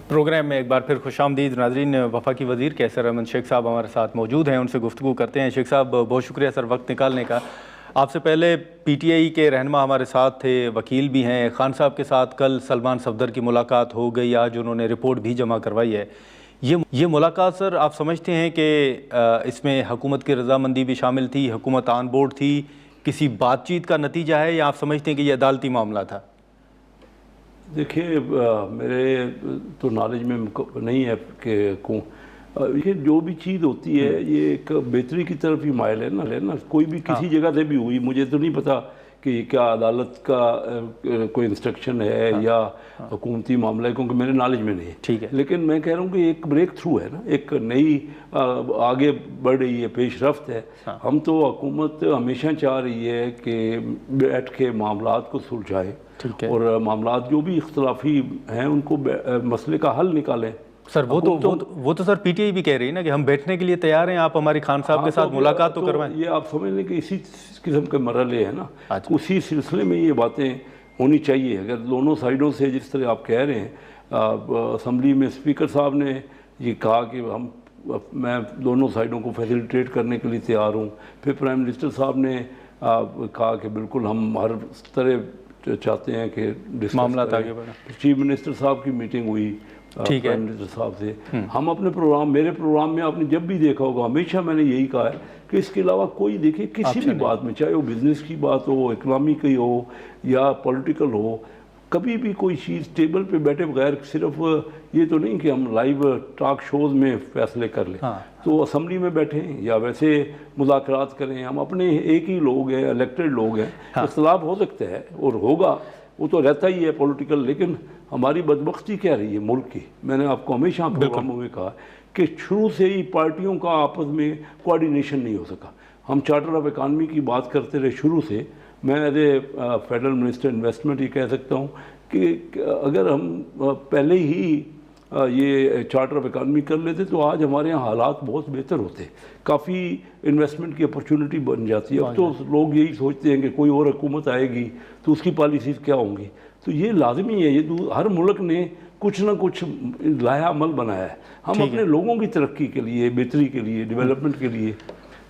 Programme میں ایک بار پھر خوش آمدید ناظرین. وفاقی وزیر کیسر احمد شیخ صاحب ہمارے ساتھ موجود ہیں, ان سے گفتگو کرتے ہیں. شیخ صاحب بہت شکریہ سر وقت نکالنے کا. آپ سے پہلے پی ٹی آئی کے رہنما ہمارے ساتھ تھے, وکیل بھی ہیں. خان صاحب کے ساتھ کل سلمان صفدر کی ملاقات ہو گئی, آج انہوں نے رپورٹ بھی جمع کروائی ہے. یہ ملاقات سر آپ سمجھتے ہیں کہ اس میں حکومت کی رضامندی بھی شامل تھی, حکومت آن بورڈ تھی, کسی بات چیت کا نتیجہ ہے, یا آپ سمجھتے ہیں کہ یہ عدالتی معاملہ تھا؟ دیکھیے میرے تو نالج میں نہیں ہے کہ یہ جو بھی چیز ہوتی ہے یہ ایک بہتری کی طرف ہی مائل ہے نا. کوئی بھی کسی جگہ سے بھی ہوئی, مجھے تو نہیں پتا کہ کیا عدالت کا کوئی انسٹرکشن ہے یا حکومتی معاملہ ہے, کیونکہ میرے نالج میں نہیں ہے. ٹھیک ہے, لیکن میں کہہ رہا ہوں کہ ایک بریک تھرو ہے نا, ایک نئی آگے بڑھ رہی ہے, پیش رفت ہے. ہم تو حکومت ہمیشہ چاہ رہی ہے کہ بیٹھ کے معاملات کو سلجھائے اور معاملات جو بھی اختلافی ہیں ان کو مسئلے کا حل نکالیں. سر وہ تو سر پی ٹی آئی بھی کہہ رہی ہے نا کہ ہم بیٹھنے کے لیے تیار ہیں, آپ ہماری خان صاحب کے ساتھ ملاقات تو کروائیں. یہ آپ سمجھ لیں کہ اسی قسم کے مرحلے ہیں نا, اسی سلسلے میں یہ باتیں ہونی چاہیے. اگر دونوں سائیڈوں سے جس طرح آپ کہہ رہے ہیں, اسمبلی میں اسپیکر صاحب نے یہ کہا کہ میں دونوں سائیڈوں کو فیسیلیٹیٹ کرنے کے لیے تیار ہوں. پھر پرائم منسٹر صاحب نے کہا کہ بالکل ہم ہر طرح چاہتے ہیں کہ معاملات آگے بڑھیں. چیف منسٹر صاحب کی میٹنگ ہوئی پرائم منسٹر صاحب سے. ہم اپنے پروگرام, میرے پروگرام میں آپ نے جب بھی دیکھا ہوگا ہمیشہ میں نے یہی کہا ہے کہ اس کے علاوہ کوئی دیکھے کسی بھی بات میں, چاہے وہ بزنس کی بات ہو, اکنامی کی ہو یا پولیٹیکل ہو, کبھی بھی کوئی چیز ٹیبل پہ بیٹھے بغیر, صرف یہ تو نہیں کہ ہم لائیو ٹاک شوز میں فیصلے کر لیں, تو اسمبلی میں بیٹھیں یا ویسے مذاکرات کریں. ہم اپنے ایک ہی لوگ ہیں, الیکٹڈ لوگ ہیں, اختلاف ہو سکتا ہے اور ہوگا, وہ تو رہتا ہی ہے پولیٹیکل. لیکن ہماری بدبختی کیا رہی ہے ملک کی, میں نے آپ کو ہمیشہ پروگراموں میں کہا کہ شروع سے ہی پارٹیوں کا آپس میں کوآرڈینیشن نہیں ہو سکا. ہم چارٹر آف اکانومی کی بات کرتے رہے شروع سے. میں as a federal minister investment یہ کہہ سکتا ہوں کہ اگر ہم پہلے ہی یہ چارٹر آف اکانومی کر لیتے تو آج ہمارے یہاں حالات بہت بہتر ہوتے, کافی انویسٹمنٹ کی اپرچونٹی بن جاتی ہے. اب تو لوگ یہی سوچتے ہیں کہ کوئی اور حکومت آئے گی تو اس کی پالیسیز کیا ہوں گی. تو یہ لازمی ہے, یہ ہر ملک نے کچھ نہ کچھ لایا عمل بنایا ہے. ہم اپنے لوگوں کی ترقی کے لیے, بہتری کے لیے, ڈیولپمنٹ کے لیے.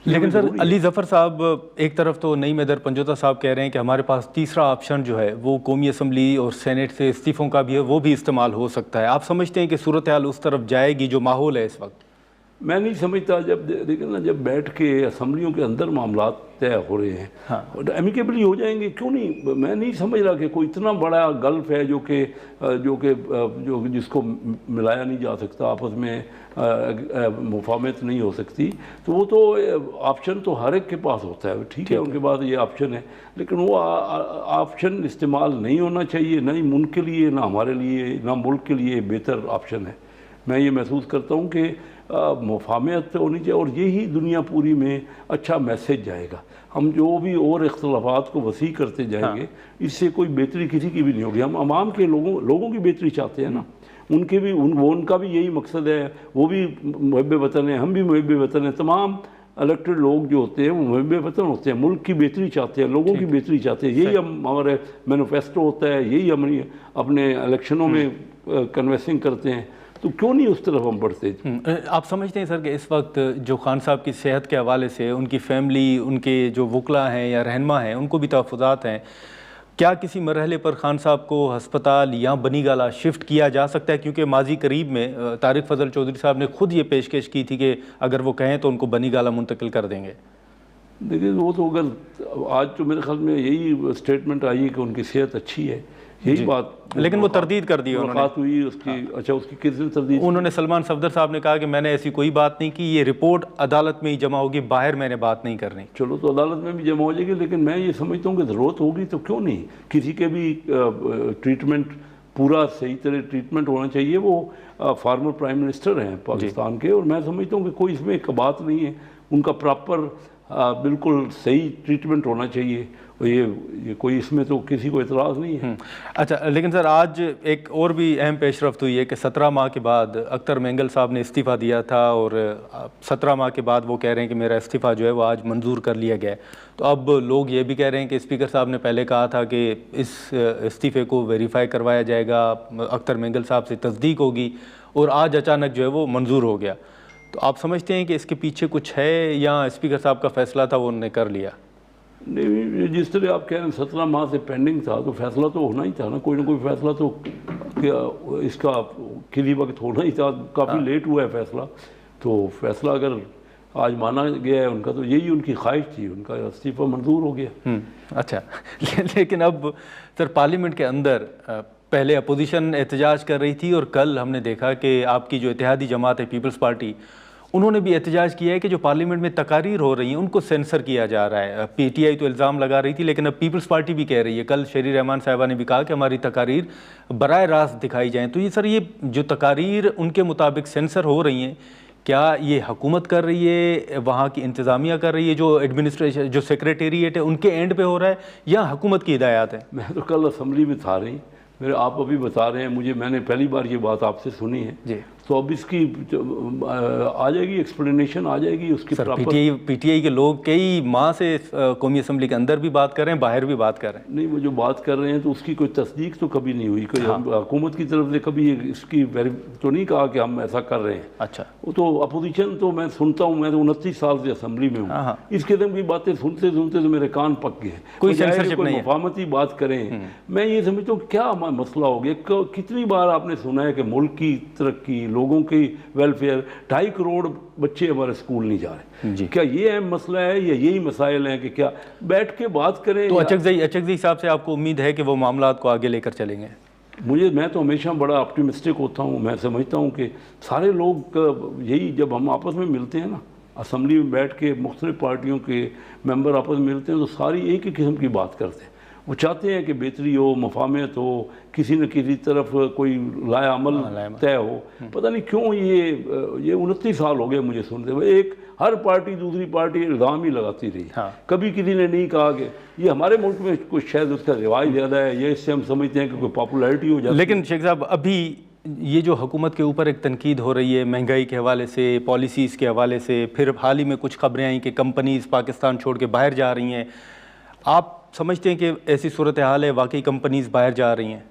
لیکن سر علی ظفر صاحب ایک طرف تو نئی میدر پنجوتا صاحب کہہ رہے ہیں کہ ہمارے پاس تیسرا آپشن جو ہے وہ قومی اسمبلی اور سینیٹ سے استعفوں کا بھی ہے, وہ بھی استعمال ہو سکتا ہے. آپ سمجھتے ہیں کہ صورتحال اس طرف جائے گی جو ماحول ہے اس وقت؟ میں نہیں سمجھتا. جب دیکھیں نا, جب بیٹھ کے اسمبلیوں کے اندر معاملات طے ہو رہے ہیں, ایمیکیبلی ہو جائیں گے, کیوں نہیں. میں نہیں سمجھ رہا کہ کوئی اتنا بڑا گلف ہے جو جس کو ملایا نہیں جا سکتا, آپس میں مفاہمت نہیں ہو سکتی. تو وہ تو آپشن تو ہر ایک کے پاس ہوتا ہے, ٹھیک ہے, ان کے پاس یہ آپشن ہے. لیکن وہ آپشن استعمال نہیں ہونا چاہیے, نہ ہی ملک کے لیے, نہ ہمارے لیے, نہ ملک کے لیے بہتر آپشن ہے. میں یہ محسوس کرتا ہوں کہ مفاہمت ہونی چاہیے, اور یہی دنیا پوری میں اچھا میسیج جائے گا. ہم جو بھی اور اختلافات کو وسیع کرتے جائیں گے, اس سے کوئی بہتری کسی کی بھی نہیں ہوگی. ہم عوام کے لوگوں کی بہتری چاہتے ہیں نا, ان کے بھی ان کا بھی یہی مقصد ہے. وہ بھی محب وطن ہیں, ہم بھی محب وطن ہیں. تمام الیکٹڈ لوگ جو ہوتے ہیں وہ محب وطن ہوتے ہیں, ملک کی بہتری چاہتے ہیں, لوگوں کی بہتری چاہتے ہیں. یہی ہمارے مینیفیسٹو ہوتا ہے, یہی ہم اپنے الیکشنوں میں کنوینسنگ کرتے ہیں. تو کیوں نہیں اس طرف ہم بڑھتے؟ آپ سمجھتے ہیں سر کہ اس وقت جو خان صاحب کی صحت کے حوالے سے ان کی فیملی, ان کے جو وکلا ہیں یا رہنما ہیں, ان کو بھی تحفظات ہیں, کیا کسی مرحلے پر خان صاحب کو ہسپتال یا بنی گالہ شفٹ کیا جا سکتا ہے؟ کیونکہ ماضی قریب میں طارق فضل چودھری صاحب نے خود یہ پیشکش کی تھی کہ اگر وہ کہیں تو ان کو بنی گالہ منتقل کر دیں گے. دیکھیے وہ تو اگر آج تو میرے خیال میں یہی اسٹیٹمنٹ آئی ہے کہ ان کی صحت اچھی ہے, یہی بات. لیکن وہ تردید کر دی ملاقات ہوئی اس کی. اچھا, اس کی کس نے تردید؟ انہوں نے سلمان صفدر صاحب نے کہا کہ میں نے ایسی کوئی بات نہیں کی, یہ رپورٹ عدالت میں ہی جمع ہوگی, باہر میں نے بات نہیں کرنی. چلو تو عدالت میں بھی جمع ہو جائے گی, لیکن میں یہ سمجھتا ہوں کہ ضرورت ہوگی تو کیوں نہیں. کسی کے بھی ٹریٹمنٹ پورا صحیح طرح ٹریٹمنٹ ہونا چاہیے. وہ فارمر پرائم منسٹر ہیں پاکستان کے, اور میں سمجھتا ہوں کہ کوئی اس میں ایک بات نہیں ہے. ان کا پراپر بالکل صحیح ٹریٹمنٹ ہونا چاہیے، اور یہ کوئی اس میں تو کسی کو اعتراض نہیں ہے۔ اچھا، لیکن سر آج ایک اور بھی اہم پیش رفت ہوئی ہے کہ 17 ماہ کے بعد اختر مینگل صاحب نے استعفیٰ دیا تھا، اور 17 ماہ کے بعد وہ کہہ رہے ہیں کہ میرا استعفیٰ جو ہے وہ آج منظور کر لیا گیا ہے۔ تو اب لوگ یہ بھی کہہ رہے ہیں کہ اسپیکر صاحب نے پہلے کہا تھا کہ اس استعفے کو ویریفائی کروایا جائے گا، اختر مینگل صاحب سے تصدیق ہوگی، اور آج اچانک جو ہے وہ منظور ہو گیا۔ تو آپ سمجھتے ہیں کہ اس کے پیچھے کچھ ہے، یا اسپیکر صاحب کا فیصلہ تھا وہ انہوں نے کر لیا؟ نہیں، جس طرح آپ کہہ رہے ہیں 17 ماہ سے پینڈنگ تھا، تو فیصلہ تو ہونا ہی تھا نا، کوئی نہ کوئی فیصلہ تو اس کا کسی وقت ہونا ہی تھا۔ کافی لیٹ ہوا ہے فیصلہ، تو فیصلہ اگر آج مانا گیا ہے ان کا، تو یہی ان کی خواہش تھی، ان کا استعفیٰ منظور ہو گیا۔ اچھا، لیکن اب سر پارلیمنٹ کے اندر پہلے اپوزیشن احتجاج کر رہی تھی، اور کل ہم نے دیکھا کہ آپ کی جو اتحادی جماعت ہے پیپلز پارٹی، انہوں نے بھی احتجاج کیا ہے کہ جو پارلیمنٹ میں تقاریر ہو رہی ہیں ان کو سینسر کیا جا رہا ہے۔ پی ٹی آئی تو الزام لگا رہی تھی، لیکن اب پیپلز پارٹی بھی کہہ رہی ہے، کل شہری رحمان صاحبہ نے بھی کہا کہ ہماری تقاریر براہ راست دکھائی جائیں۔ تو یہ سر، یہ جو تقاریر ان کے مطابق سینسر ہو رہی ہیں، کیا یہ حکومت کر رہی ہے، وہاں کی انتظامیہ کر رہی ہے، جو ایڈمنسٹریشن جو سیکریٹریٹ ہے ان کے اینڈ پہ ہو رہا ہے، یا حکومت کی ہدایات ہیں؟ میں تو کل اسمبلی میں تھا رہی، آپ ابھی بتا رہے ہیں مجھے، میں نے پہلی بار یہ بات آپ سے سنی ہے جی، تو اب اس کی آ جائے گی ایکسپلینیشن، آ جائے گی اس کی سر۔ پی ٹی آئی کے لوگ کئی ماہ سے قومی اسمبلی کے اندر بھی بات کر رہے ہیں، باہر بھی بات کر رہے ہیں۔ نہیں، وہ جو بات کر رہے ہیں تو اس کی کوئی تصدیق تو کبھی نہیں ہوئی، کوئی حکومت کی طرف سے کبھی اس کی تو نہیں کہا کہ ہم ایسا کر رہے ہیں۔ اچھا، وہ تو اپوزیشن تو میں سنتا ہوں، میں تو 29 سال سے اسمبلی میں ہوں، اس قسم کی باتیں سنتے سنتے تو میرے کان پک گئے۔ کوئی سینسرشپ نہیں ہے، مفاہمتی بات کریں۔ میں یہ سمجھتا ہوں کیا مسئلہ ہو گیا، کتنی بار آپ نے سنا ہے کہ ملک کی ترقی، لوگوں کی ویلفیئر، 2.5 کروڑ بچے ہمارے اسکول نہیں جا رہے، کیا یہ اہم مسئلہ ہے، یا یہی مسائل ہیں کہ کیا بیٹھ کے بات کریں؟ تو اچکزئی صاحب سے آپ کو امید ہے کہ وہ معاملات کو آگے لے کر چلیں گے؟ میں تو ہمیشہ بڑا آپٹیمسٹک ہوتا ہوں، میں سمجھتا ہوں کہ سارے لوگ یہی، جب ہم آپس میں ملتے ہیں نا اسمبلی میں بیٹھ کے، مختلف پارٹیوں کے ممبر آپس میں ملتے ہیں، تو ساری ایک ہی قسم کی بات کرتے ہیں، وہ چاہتے ہیں کہ بہتری ہو، مفاہمت ہو، کسی نہ کسی طرف کوئی لائے عمل طے ہو۔ پتہ نہیں کیوں یہ 29 سال ہو گئے مجھے سنتے ہوئے، ہر پارٹی دوسری پارٹی الزام ہی لگاتی رہی، کبھی کسی نے نہیں کہا کہ یہ ہمارے ملک میں کچھ شاید اس کا رواج زیادہ ہے، یہ اس سے ہم سمجھتے ہیں کہ کوئی پاپولیرٹی ہو جاتی ہے۔ لیکن شیخ صاحب، ابھی یہ جو حکومت کے اوپر ایک تنقید ہو رہی ہے مہنگائی کے حوالے سے، پالیسیز کے حوالے سے، پھر حال ہی میں کچھ خبریں آئیں کہ کمپنیز پاکستان چھوڑ کے باہر جا رہی ہیں، آپ سمجھتے ہیں کہ ایسی صورتحال ہے، واقعی کمپنیز باہر جا رہی ہیں؟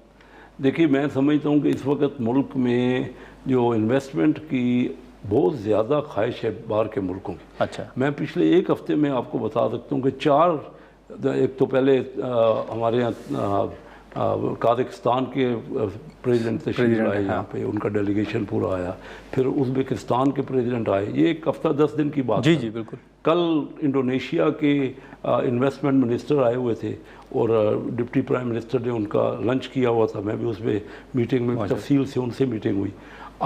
دیکھیے، میں سمجھتا ہوں کہ اس وقت ملک میں جو انویسٹمنٹ کی بہت زیادہ خواہش ہے باہر کے ملکوں کی۔ اچھا، میں پچھلے ایک ہفتے میں آپ کو بتا سکتا ہوں کہ ایک تو پہلے ہمارے یہاں قازقستان کے پریزیڈنٹ تشریف آئے یہاں پہ، ان کا ڈیلیگیشن پورا آیا، پھر ازبکستان کے پریزیڈنٹ آئے، یہ ایک ہفتہ 10 دن کی بات ہے۔ جی بالکل۔ کل انڈونیشیا کے انویسٹمنٹ منسٹر آئے ہوئے تھے، اور ڈپٹی پرائم منسٹر نے ان کا لنچ کیا ہوا تھا، میں بھی اس پہ میٹنگ میں تفصیل سے ان سے میٹنگ ہوئی۔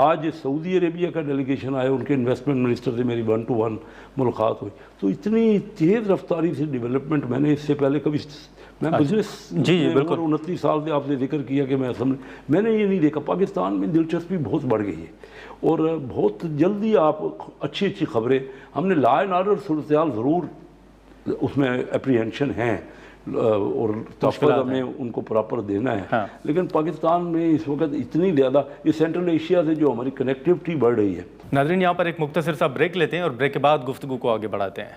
آج سعودی عربیہ کا ڈیلیگیشن آیا، ان کے انویسٹمنٹ منسٹر سے میری 1 to 1 ملاقات ہوئی۔ تو اتنی تیز رفتاری سے ڈیولپمنٹ میں نے اس سے پہلے کبھی، میں بزنس، جی بالکل، 29 سال سے آپ نے ذکر کیا کہ میں نے یہ نہیں دیکھا۔ پاکستان میں دلچسپی بہت بڑھ گئی ہے، اور بہت جلدی آپ اچھی خبریں، ہم نے لا اینڈ آرڈر صورتحال ضرور اس میں اپریہنشن ہیں، اور تحفظ ہمیں ان کو پراپر دینا ہے، لیکن پاکستان میں اس وقت اتنی زیادہ یہ سینٹرل ایشیا سے جو ہماری کنیکٹیوٹی بڑھ رہی ہے۔ ناظرین، یہاں پر ایک مختصر سا بریک لیتے ہیں، اور بریک کے بعد گفتگو کو آگے بڑھاتے ہیں۔